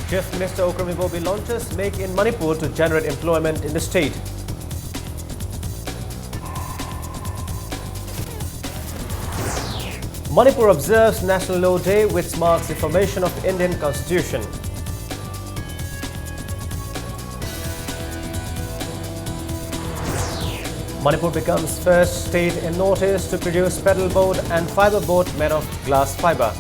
Chief Minister Okram Ibobi launches Make in Manipur to generate employment in the state. Manipur observes National Law Day, which marks the formation of the Indian Constitution. Manipur becomes first state in Northeast to produce pedal boat and fiber boat made of glass fiber.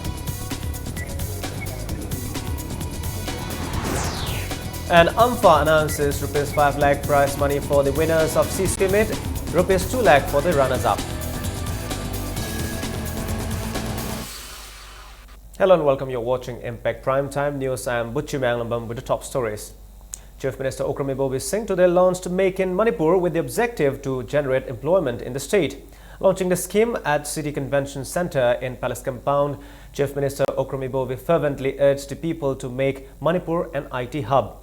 And AMFA announces Rs 5 lakh prize money for the winners of CSK Meet, Rs 2 lakh for the runners-up. Hello and welcome. You're watching Impact Prime Time News. I am Butchi Manglambam with the top stories. Chief Minister Okram Ibobi Singh today launched Make in Manipur with the objective to generate employment in the state. Launching the scheme at City Convention Centre in Palace Compound, Chief Minister Okram Ibobi fervently urged the people to make Manipur an IT hub.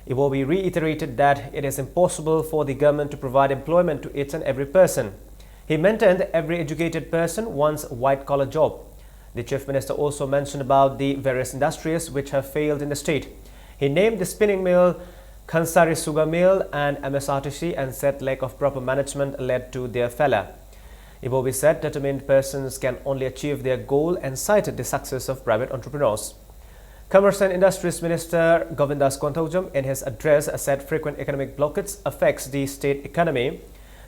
Ibobi reiterated that it is impossible for the government to provide employment to each and every person. He maintained every educated person wants a white-collar job. The Chief Minister also mentioned about the various industries which have failed in the state. He named the spinning mill, Khansari Sugar Mill and MSRTC and said lack of proper management led to their failure. Ibobi said determined persons can only achieve their goal and cited the success of private entrepreneurs. Commerce and Industries Minister Govindas Konthaujam in his address said frequent economic blockades affects the state economy.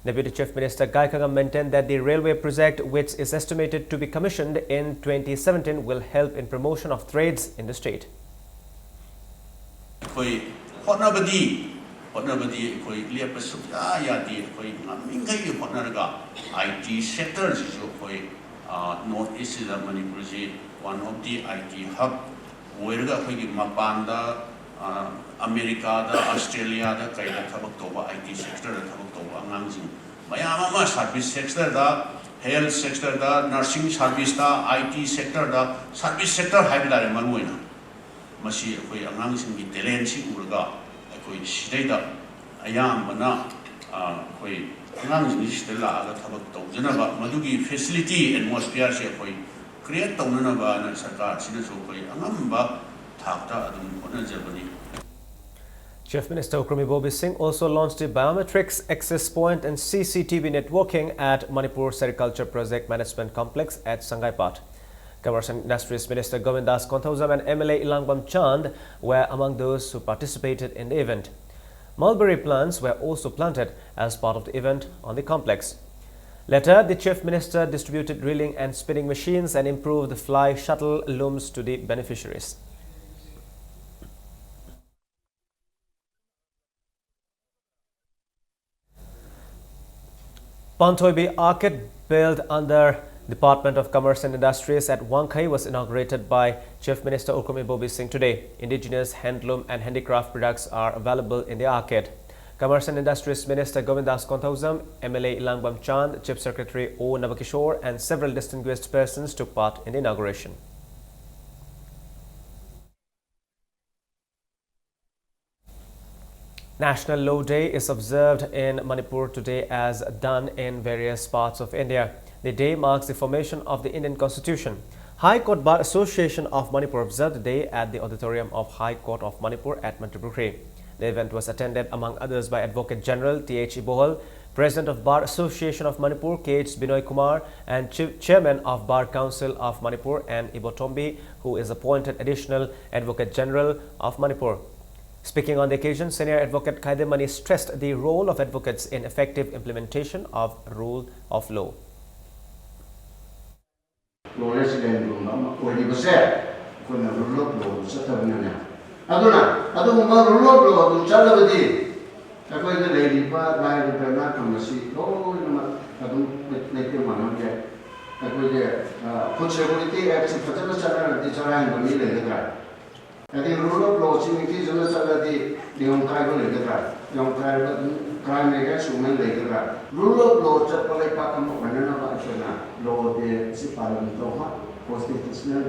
Deputy Chief Minister Gai Khangam maintained that the railway project, which is estimated to be commissioned in 2017, will help in promotion of trades in the state. IT sector North-East Manipur one of the IT hub where Mapanda, America, Australia, the IT sector, Mayama service sector, the health sector, the nursing service, the IT sector, the service sector, Hybrid Manuina. Masi, announcing the Telensi Urga, Shida, Ayam, Bana, announcing Stella, Geneva, Madugi facility and atmosphere, create Tonanaba and Saka, Sinasokoi, Anamba, Takta, and Germany. Chief Minister Okram Ibobi Singh also launched the biometrics access point and CCTV networking at Manipur Sericulture Project Management Complex at Sangaipat. Commerce and Industries Minister Govindas Konthaujam and MLA Ilangbam Chand were among those who participated in the event. Mulberry plants were also planted as part of the event on the complex. Later, the Chief Minister distributed drilling and spinning machines and improved the fly shuttle looms to the beneficiaries. Panthoibi Arcade, built under Department of Commerce and Industries at Wangkai, was inaugurated by Chief Minister Okram Ibobi Singh today. Indigenous handloom and handicraft products are available in the arcade. Commerce and Industries Minister Govindas Konthaujam, MLA Ilangbam Chand, Chief Secretary O. Navakishore and several distinguished persons took part in the inauguration. National Law Day is observed in Manipur today as done in various parts of India. The day marks the formation of the Indian Constitution. High Court Bar Association of Manipur observed the day at the auditorium of High Court of Manipur at Manipur. The event was attended among others by Advocate General T.H. Ibohal, President of Bar Association of Manipur K.H. Binoy Kumar and Chairman of Bar Council of Manipur and Ibo Tombi, who is appointed Additional Advocate General of Manipur. Speaking on the occasion, Senior Advocate Khaidemani stressed the role of advocates in effective implementation of rule of law. I think rule of law is crime against women later. Rule of law just like law the parliament constitutional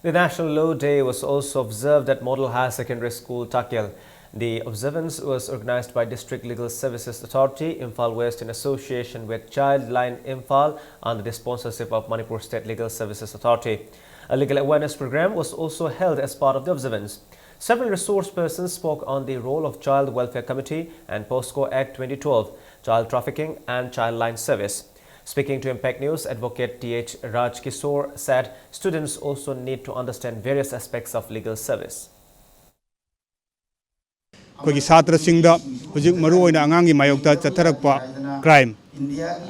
The National Law Day was also observed at Model Higher Secondary School, Takyal. The observance was organized by District Legal Services Authority, Imphal West, in association with Childline Imphal under the sponsorship of Manipur State Legal Services Authority. A legal awareness program was also held as part of the observance. Several resource persons spoke on the role of Child Welfare Committee and POSCO Act 2012, child trafficking and child line service. Speaking to Impact News, Advocate T.H. Raj Kishore said students also need to understand various aspects of legal service. Kogi Satra Singda, Hujik Maruina Angangi Mayokta, Chatarakpa, crime,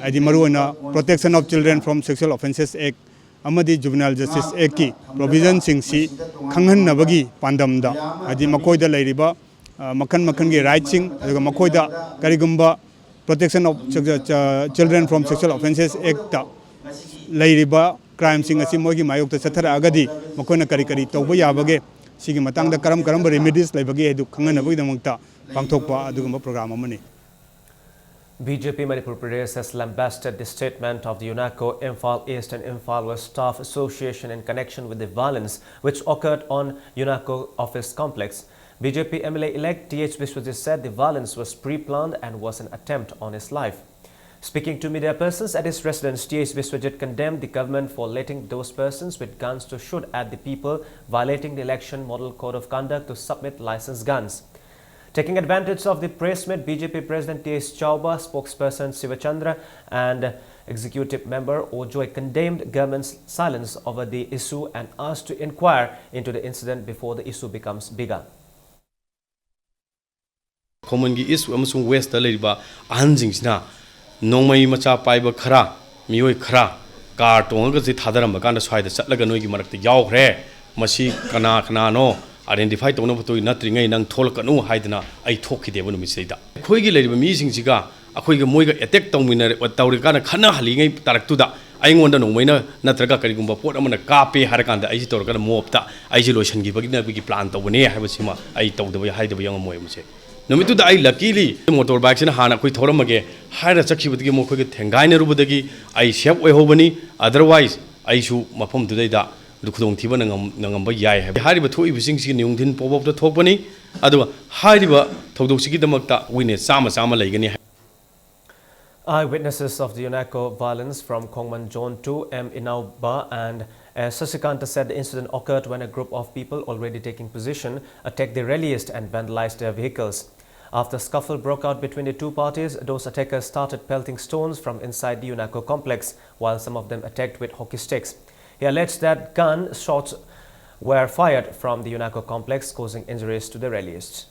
Adi Maruina, Protection of Children from Sexual Offences Act, Amadi Juvenile Justice Act, Provision Singsi, Kangan Nabagi, Pandamda, Adi Makoida Ladiba, Makangi Writing, Makoida, Karigumba, Protection of Children from Sexual Offences Act, Ladiba, crime sing Asimogi Mayokta Satara Agadi, Makona Karikari, Toboya Bage. Sigi matang da karam remedies lai bagi edu khangan abagi damangta pangthokpa adugumba program amani. BJP Manipur Pradesh has lambasted the statement of the UNACO Imphal East and Imphal West Staff Association in connection with the violence which occurred on UNACO office complex. BJP MLA-elect T.H. Biswajit said the violence was pre-planned and was an attempt on his life. Speaking to media persons at his residence, T.H. Biswajit condemned the government for letting those persons with guns to shoot at the people, violating the election model code of conduct to submit licensed guns. Taking advantage of the press meet, BJP President T.S. Chauba, spokesperson Sivachandra and executive member Ojoy condemned government's silence over the issue and asked to inquire into the incident before the issue becomes bigger. Common East Amazon West Lariba Anjingsna. Nongmai macha paiba khara mioi khara car tonga ji thadaram bakanda swai da chatlaga noi gi marakta yaukre masi kana kana no identify tawna putoi natri ngai nang tholkanu haidna ai thokhi debanu miseida khoi gi leriba mi sing jiga akhoi ga moi ga attack tawmina tawri kana khana hali ngai taraktu da ai ngonda nongmaina natraga karigumba pot amana kape harakanda ai tor kana mopta ai ji lotion gi bagina gi plan tawne haibasima ai tawdaba haidaba yang moi muse Namitu da I luckily motorbikes in Hana quit Horamage, hired a Chaki with Gimo Quick Tangaina Rubadagi, I shep Wehobani, otherwise I shoot Mapum today that Lukung Tiban and Nangamba Yai have hired but 2 evenings in Yungtin Pop of the Topani, other Hidiba, Todosiki the Makta, Winnie Sama Lagani. Eyewitnesses of the UNACO violence from Kongman Zone 2 M. Inauba and Sasikanta said the incident occurred when a group of people already taking position attacked the rallies and vandalized their vehicles. After a scuffle broke out between the two parties, those attackers started pelting stones from inside the UNACO complex, while some of them attacked with hockey sticks. He alleged that gun shots were fired from the UNACO complex, causing injuries to the rallies.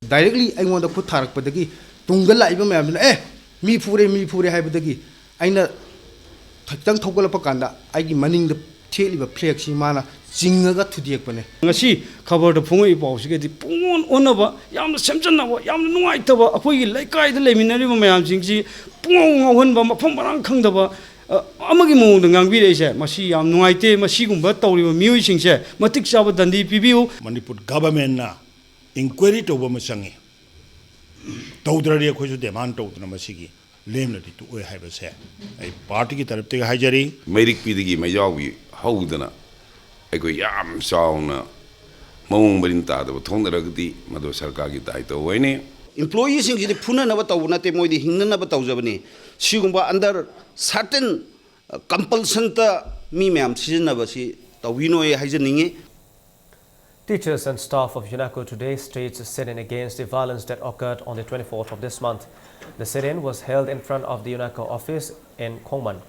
Directly, I want to put Tarak Padagi, Tungala Ibam, me pure, Habadagi. I know Tang Togala Pakanda, I give money the tail of a pleximana. Jinga to the Ekpane. Ngasi cover the Pungi Boss, get the Pun Onova, Yam Samsonova, Yam Nuaitava, a quay like I the Leminary Mayam Jingi, Pung, Pumbarang Kangdava, Amagimo, the Gangvide, Mashi, Yam Nuaite, Mashigum, but Tori, musing, Matik Shabbat and the PBU. Manipur government na inquiry to Womasangi. Todra Kosu demand to Namasigi, lamely to have a say. A party therapy hajari. Medic Pidigi Mayawi, Houdana. I go yam sound Mong Brinta, the Tonderagdi, Mado Sarkagi Taito Wene. Employees in the Puna Navata, Moi, the Hinanabatauzabani, Shigumba under certain compulsion to Mimam Sizinabasi, Tawino Hazaningi. Teachers and staff of UNACO today staged a sit-in against the violence that occurred on the 24th of this month. The sit-in was held in front of the UNACO office in Kongman.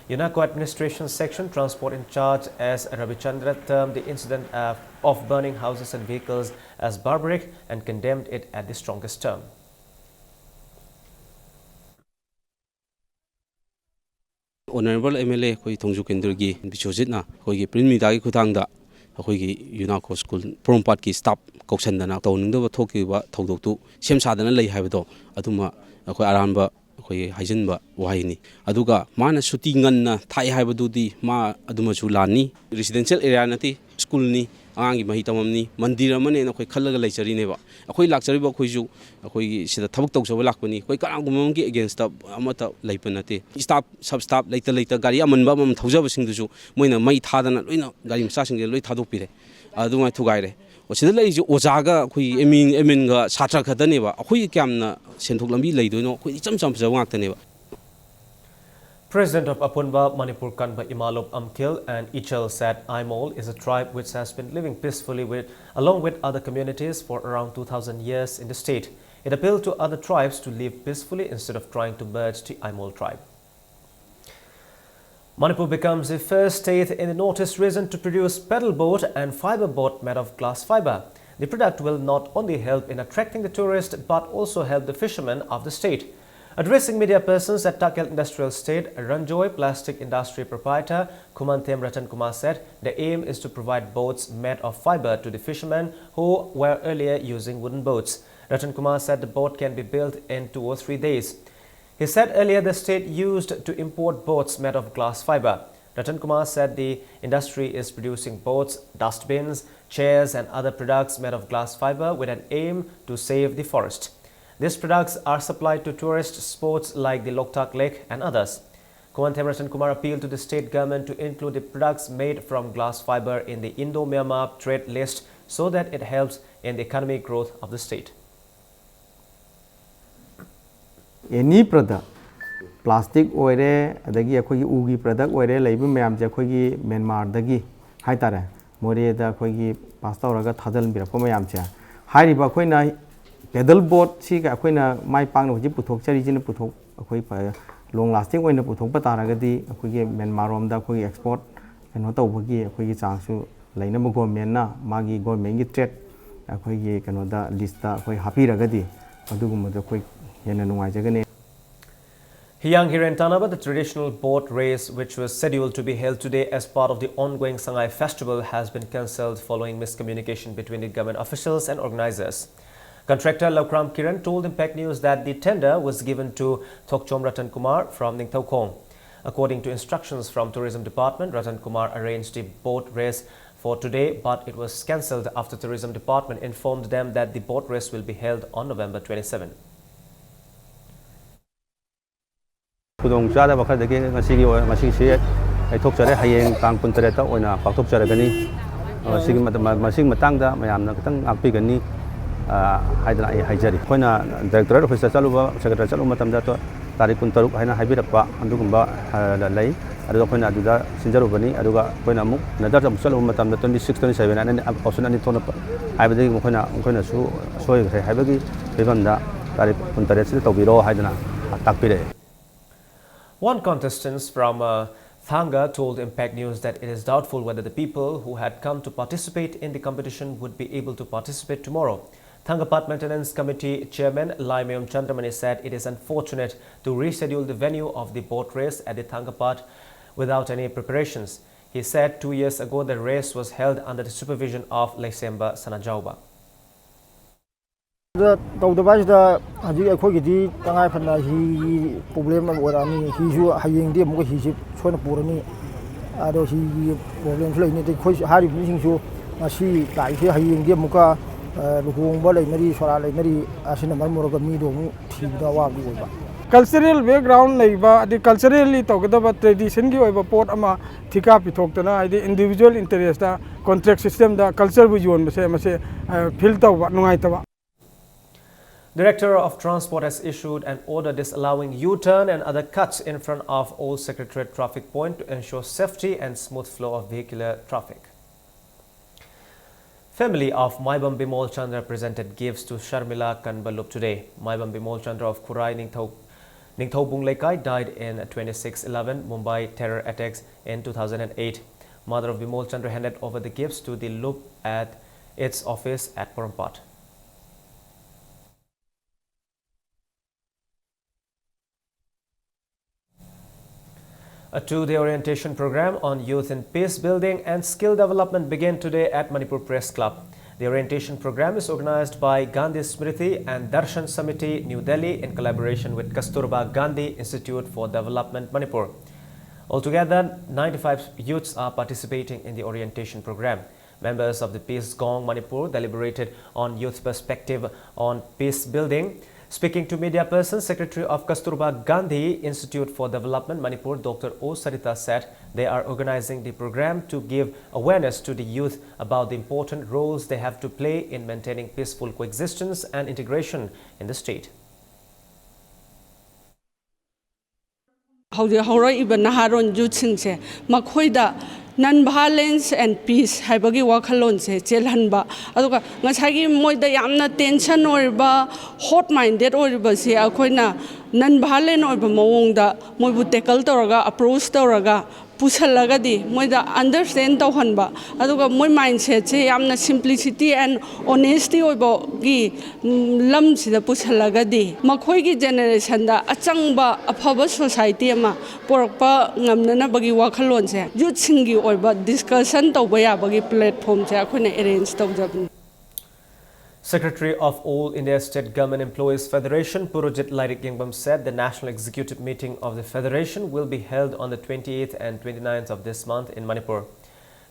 UNACO Administration Section Transport in charge as Ravichandra termed the incident of burning houses and vehicles as barbaric and condemned it at the strongest term. Honorable MLA Koi Tongju Kendergi Bichojitna Koi Print Midagi Kutangda Koi UNACO School Prompat ki stop Koksandana Toninda Tokiwa Togdu Shem Sadana Lay Habito Aduma Koi Aramba Haizenba Wahini. Aduga, Mana shooting on Thai Habadudi, Ma Adumachulani, residential area nati, school ni, Angi Mahitamani, Mandiraman and a color lecture in Eva. A quite luxury book with you, a quite said the Tabuk of Lakuni, quite Kangumangi against Amata Lapanati. Stop, substop, later, Gariaman Babam Tozavasing to you, when a mate had an Garim Sashing the late Hadupire. Aduma to Gaire. Osidala Ozaga, Eminga, Satra Kataneva, a quick camna, Sentulambi Laduno, which some Zawataneva. President of Apunba, Manipur Kanba Imalop Amkil and Ichal said Aimol is a tribe which has been living peacefully along with other communities for around 2000 years in the state. It appealed to other tribes to live peacefully instead of trying to merge the Aimol tribe. Manipur becomes the first state in the northeast region to produce pedal boat and fiber boat made of glass fiber. The product will not only help in attracting the tourists but also help the fishermen of the state. Addressing media persons at Takil Industrial Estate, Ranjoy Plastic Industry proprietor Kumantem Ratan Kumar said the aim is to provide boats made of fiber to the fishermen who were earlier using wooden boats. Ratan Kumar said the boat can be built in 2 or 3 days. He said earlier the state used to import boats made of glass fiber. Ratan Kumar said the industry is producing boats, dustbins, chairs and other products made of glass fiber with an aim to save the forest. These products are supplied to tourist spots like the Loktak Lake and others. Kumantem Ratan Kumar appealed to the state government to include the products made from glass fiber in the Indo-Myanmar trade list so that it helps in the economic growth of the state. Any product, plastic oire, adagi akhoi ugi product oire leibu mayam je akhoi Myanmar dagi haitare more da akhoi pasta oraga thadal birapko mayam che hairi ba akhoi na pedal boat si ga akhoi na mai pang no ji puthok chari jin puthok akhoi pa long lasting oina puthok pa taragadi akhoi ge Myanmar rom da akhoi export kano tawbagi akhoi gi changsu leina ma government na magi government gi trade akhoi gi kano da list da akhoi hapi ragadi adugum da akhoi Hiyang Hiren Tanaba, the traditional boat race which was scheduled to be held today as part of the ongoing Sangai festival has been cancelled following miscommunication between the government officials and organizers. Contractor Laukram Kiran told Impact News that the tender was given to Thokchom Ratan Kumar from Ningthau Khong. According to instructions from Tourism Department, Ratan Kumar arranged the boat race for today, but it was cancelled after Tourism Department informed them that the boat race will be held on November 27. Kudong chada bakal dagi masih si ay thok chare hayeng tang puntere ta oina pakthok chare gani masing matang da mayam na kitang akpi gani haidana ai haijari koina director office chaluba secretary chalu matam da to tarik kun taruk haina haibirappa andugumba lai adu koina aduda sinjaru bani aduga koina muk nadar jam chalu matam da 26 27 ani option ani thona haibadi koina su soi haibagi bebanda tarik kun tare se tobiro haidana takpire. One contestant from Thanga told Impact News that it is doubtful whether the people who had come to participate in the competition would be able to participate tomorrow. Thanga Path Maintenance Committee Chairman Laimayom Chandramani said it is unfortunate to reschedule the venue of the boat race at the Thanga Path without any preparations. He said 2 years ago the race was held under the supervision of Laisemba Sanajauba. The Tawdabajda Haji Akogidi, Tangapana, he problem of Warani, he you hanging them, he ship, Swan Purani, Ado he problem playing the question, Harry Missing Show, Mashi, like here, hanging them Muka, Lukumba, Mary, Sorala, Mary, Asina Marmoroga, Mido, Tidawa. Cultural background like the culturally talk about tradition gi oiba port ama thika pithoktana the individual interest da contract system da culture bu jon mase feel taw nungai tawa. Director of Transport has issued an order disallowing U-turn and other cuts in front of Old Secretariat traffic point to ensure safety and smooth flow of vehicular traffic. Family of Maibam Bimol Chandra presented gifts to Sharmila Kanbalup today. Maibam Bimol Chandra of Kurai Ningthau Bunglaikai died in 26/11 Mumbai terror attacks in 2008. Mother of Bimol Chandra handed over the gifts to the Loop at its office at Porompat. A 2-day orientation program on youth and peace building and skill development began today at Manipur Press Club. The orientation program is organized by Gandhi Smriti and Darshan Samiti, New Delhi, in collaboration with Kasturba Gandhi Institute for Development, Manipur. Altogether, 95 youths are participating in the orientation program. Members of the Peace Gong Manipur deliberated on youth perspective on peace building. Speaking to media persons, Secretary of Kasturba Gandhi Institute for Development, Manipur, Dr. O. Sarita said they are organizing the program to give awareness to the youth about the important roles they have to play in maintaining peaceful coexistence and integration in the state. ꯍꯧꯔꯛꯏꯕ ꯅꯍꯥꯔꯣꯟ ꯌꯨꯠꯁꯤꯡꯁꯦ ꯃꯈꯣꯏꯗ non-violence and peace 하이버기 와칼론세 젤한바 아두가 ngasaigi moida yamna tension oriba hot minded oribase akoina non-violent oriba mawongda moibu tackle tawraga approach tawraga pusalagadi moida understand tawhanba aduga moi mindset se yamna simplicity and honesty oriba gi lam sida pusalagadi makhoi gi generation da achangba afaba society ama porakpa ngamna bagi wakhalon se youth singi oriba discussion tawba yabagi platform se akoina arrange tawjabni. Secretary of All India State Government Employees Federation, Purojit Lairik Yengbam, said the National Executive Meeting of the Federation will be held on the 28th and 29th of this month in Manipur.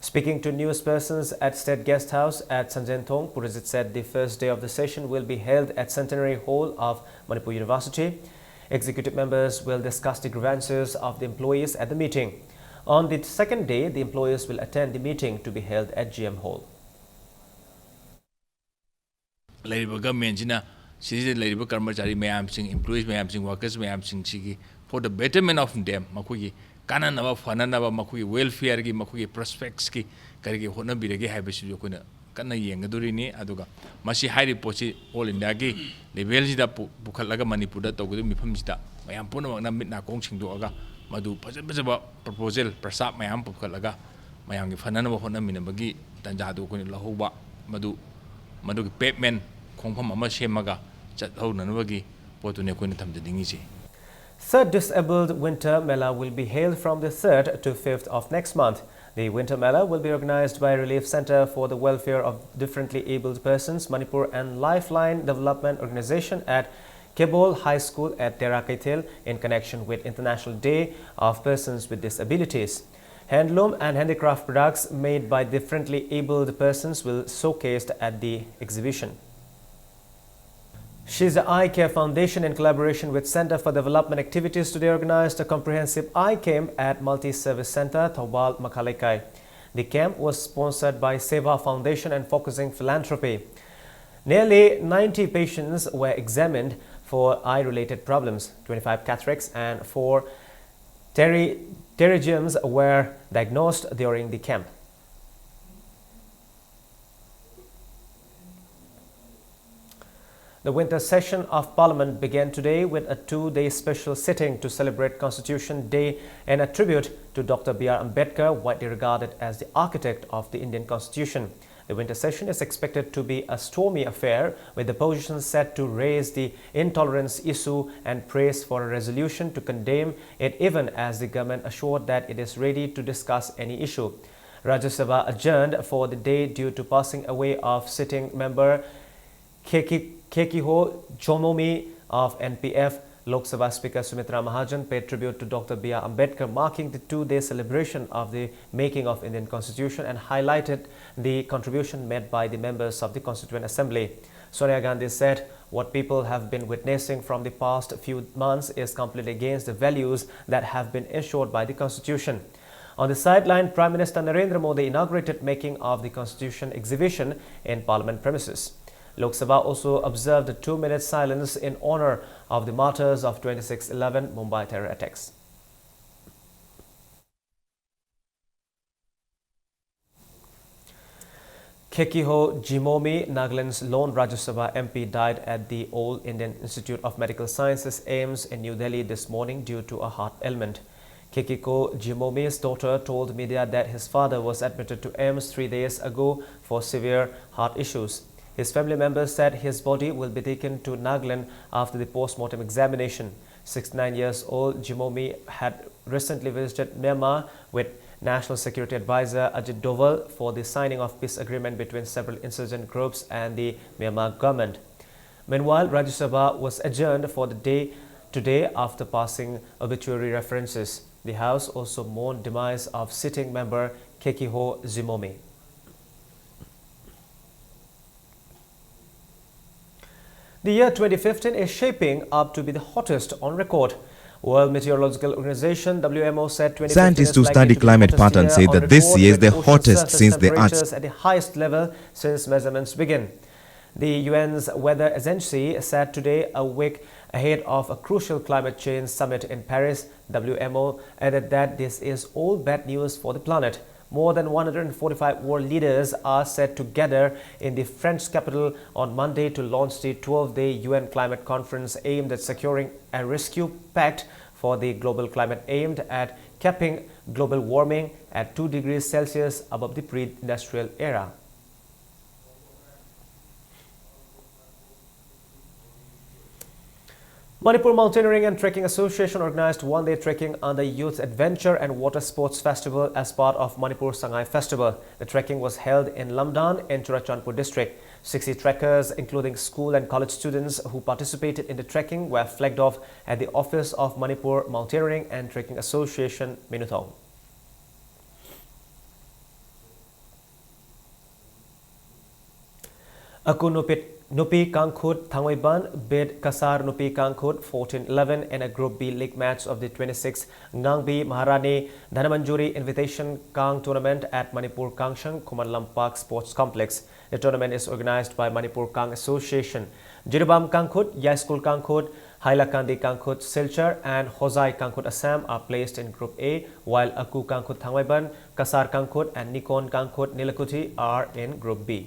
Speaking to news persons at State Guest House at Sanjentong, Purojit said the first day of the session will be held at Centenary Hall of Manipur University. Executive members will discuss the grievances of the employees at the meeting. On the second day, the employees will attend the meeting to be held at GM Hall. Government karmachari mayamsing employees mayamsing workers mayamsing sigi for the betterment of them makugi kananaba fananaba makugi welfare gi makugi prospects ki karigi hona birege haibasi jokuna kana yengadurini aduga masi hairi pochi all india gi level sida bukhalaga manipur da tawgudu mifam sida mayam puna magna mitna kong singdo aga madu pajaba proposal prasap mayam bukhalaga mayam gi fananaba hona minabagi tanjadu kun lahuba madu pavement khongpham ama semaga chathaunanabagi potune koina thamjadingi. Third Disabled Winter Mela will be held from the 3rd to 5th of next month. The Winter Mela will be organized by Relief Center for the Welfare of Differently Abled Persons, Manipur, and Lifeline Development Organization at Kebol High School at Terakaitel in connection with International Day of Persons with Disabilities. Handloom and handicraft products made by differently abled persons will showcased at the exhibition. Shiza Eye Care Foundation, in collaboration with Center for Development Activities, today organized a comprehensive eye camp at Multi-Service Center, Thawbal, Makalekai. The camp was sponsored by Seva Foundation and focusing philanthropy. Nearly 90 patients were examined for eye-related problems. 25 cataracts and 4 pterygiums were diagnosed during the camp. The winter session of Parliament began today with a 2-day special sitting to celebrate Constitution Day and a tribute to Dr. B.R. Ambedkar, widely regarded as the architect of the Indian Constitution. The winter session is expected to be a stormy affair, with the opposition set to raise the intolerance issue and praise for a resolution to condemn it, even as the government assured that it is ready to discuss any issue. Rajya Sabha adjourned for the day due to passing away of sitting member Kekiho Chomomi of NPF. Lok Sabha Speaker Sumitra Mahajan paid tribute to Dr. B.R. Ambedkar, marking the 2-day celebration of the making of Indian Constitution, and highlighted the contribution made by the members of the Constituent Assembly. Sonia Gandhi said, "What people have been witnessing from the past few months is completely against the values that have been ensured by the Constitution." On the sideline, Prime Minister Narendra Modi inaugurated making of the Constitution exhibition in Parliament premises. Lok Sabha also observed a 2-minute silence in honor of the martyrs of 26/11 Mumbai terror attacks. Kekiho Jimomi, Nagaland's lone Rajya Sabha MP, died at the All Indian Institute of Medical Sciences, AIIMS, in New Delhi this morning due to a heart ailment. Kekiko Jimomi's daughter told media that his father was admitted to AIIMS 3 days ago for severe heart issues. His family members said his body will be taken to Nagaland after the post-mortem examination. 69 years old Jimomi had recently visited Myanmar with National Security Advisor Ajit Doval for the signing of peace agreement between several insurgent groups and the Myanmar government. Meanwhile, Rajya Sabha was adjourned for the day today after passing obituary references. The House also mourned demise of sitting member Kekiho Jimomi. The year 2015 is shaping up to be the hottest on record. World Meteorological Organization (WMO) said 2015 scientists who study climate patterns say that this year is the hottest since the temperatures at the highest level since measurements began. The UN's weather agency said today a weak Ahead of a crucial climate change summit in Paris, WMO added that this is all bad news for the planet. More than 145 world leaders are set to gather in the French capital on Monday to launch the 12-day UN climate conference aimed at securing a rescue pact for the global climate aimed at capping global warming at 2 degrees Celsius above the pre-industrial era. Manipur Mountaineering and Trekking Association organized one-day trekking under Youth Adventure and Water Sports Festival as part of Manipur Sangai Festival. The trekking was held in Lamdan in Churachandpur district. 60 trekkers, including school and college students who participated in the trekking, were flagged off at the office of Manipur Mountaineering and Trekking Association, Menuthong. Nupi Kangkhut Thangwaiban beat Kasar Nupi Kangkhut 14-11 in a Group B League match of the 26th Ngangbi Maharani Dhanamanjuri Invitation Kang Tournament at Manipur Kangshang Kumanlampak Sports Complex. The tournament is organized by Manipur Kang Association. Jiribam Kangkhut, Yai School Kangkhut, Hailakandi Kangkhut Silchar and Hozai Kangkhut Assam are placed in Group A, while Aku Kangkhut Thangwaiban, Kasar Kangkhut and Nikon Kangkhut Nilakuti are in Group B.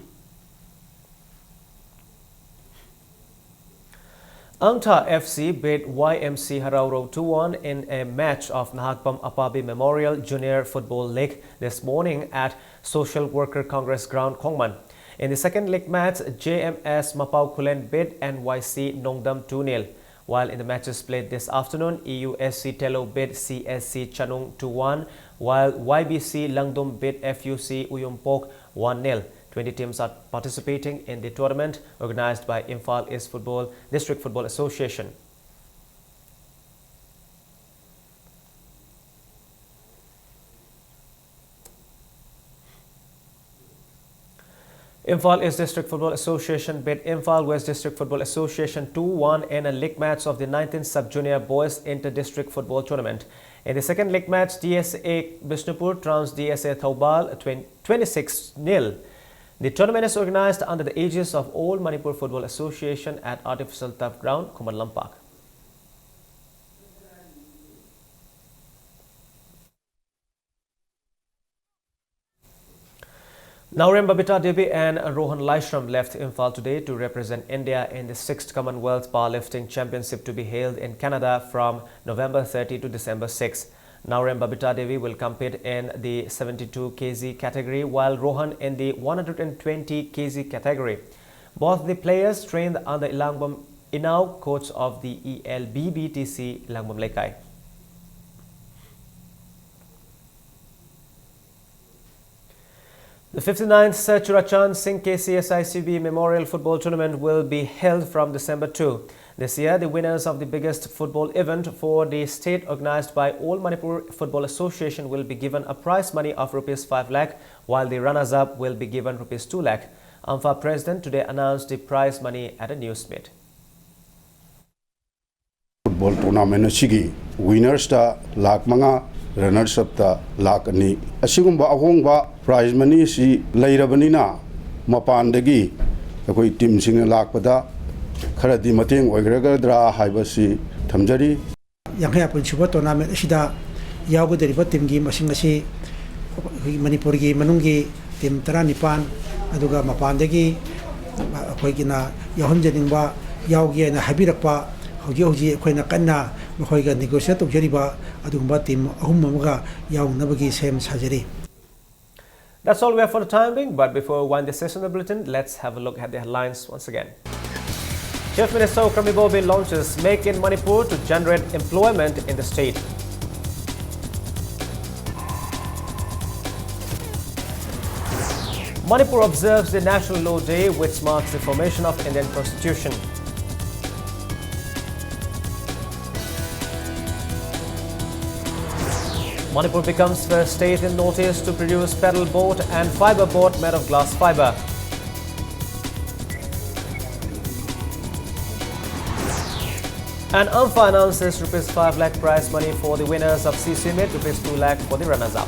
Angtha FC beat YMC Harauro 2-1 in a match of Nahakpam Apabi Memorial Junior Football League this morning at Social Worker Congress Ground, Khongman. In the second league match, JMS Mapau Kulen beat NYC Nongdam 2-0. While in the matches played this afternoon, EUSC Telo beat CSC Chanung 2-1, while YBC Langdum beat FUC Uyumpok 1-0. 20 teams are participating in the tournament organized by Imphal East Football District Football Association. Imphal East District Football Association beat Imphal West District Football Association 2-1 in a league match of the 19th Sub-Junior Boys Inter-District Football Tournament. In the second league match, DSA Bishnupur trounced DSA Thoubal 26-0. The tournament is organized under the aegis of All Manipur Football Association at Artificial Turf Ground, Kumanlampak. Naurem Babita Devi and Rohan Laishram left Imphal today to represent India in the 6th Commonwealth Powerlifting Championship to be held in Canada from November 30 to December 6. Naurem Babita Devi will compete in the 72 kg category, while Rohan in the 120 kg category. Both the players trained under Ilangbam Inau, coach of the ELBBTC Ilangbam Lekai. The 59th Sir Churachan Singh KCSICB Memorial Football Tournament will be held from December 2. This year, the winners of the biggest football event for the state organized by All Manipur Football Association will be given a prize money of Rs 5 lakh, while the runners-up will be given Rs 2 lakh. AMFA President today announced the prize money at a news meet. Football tournament sigi winners ta lakh manga, runners up ta lakh ani. Asigumba ahongba prize money si lairabanina mapandagi akoi team sing lakh pada Kharadi Mateng Oigragadra Haibasi Tamjari. Yanghaya Punchuba tournament Shida Yago deriva teamgi Masingasi Manipurgi Manungi Tim Taranipan Aduga Mapandegi Hoigina Yahunjaningba Yaugi and Habirakpa Hoji Quena Kana Hoiga negotiate of Jeriba Adumba Tim Humaga Yau Nabagi Sam Sajari. That's all we have for the time being, but before we wind this session of the bulletin, let's have a look at the headlines once again. Chief Minister Okram Ibobi launches Make in Manipur to generate employment in the state. Manipur observes the National Law Day, which marks the formation of Indian Constitution. Manipur becomes first state in Northeast to produce pedal boat and fiber boat made of glass fiber. And AMFA announces Rs 5 lakh prize money for the winners of CC Meet, Rs 2 lakh for the runners-up.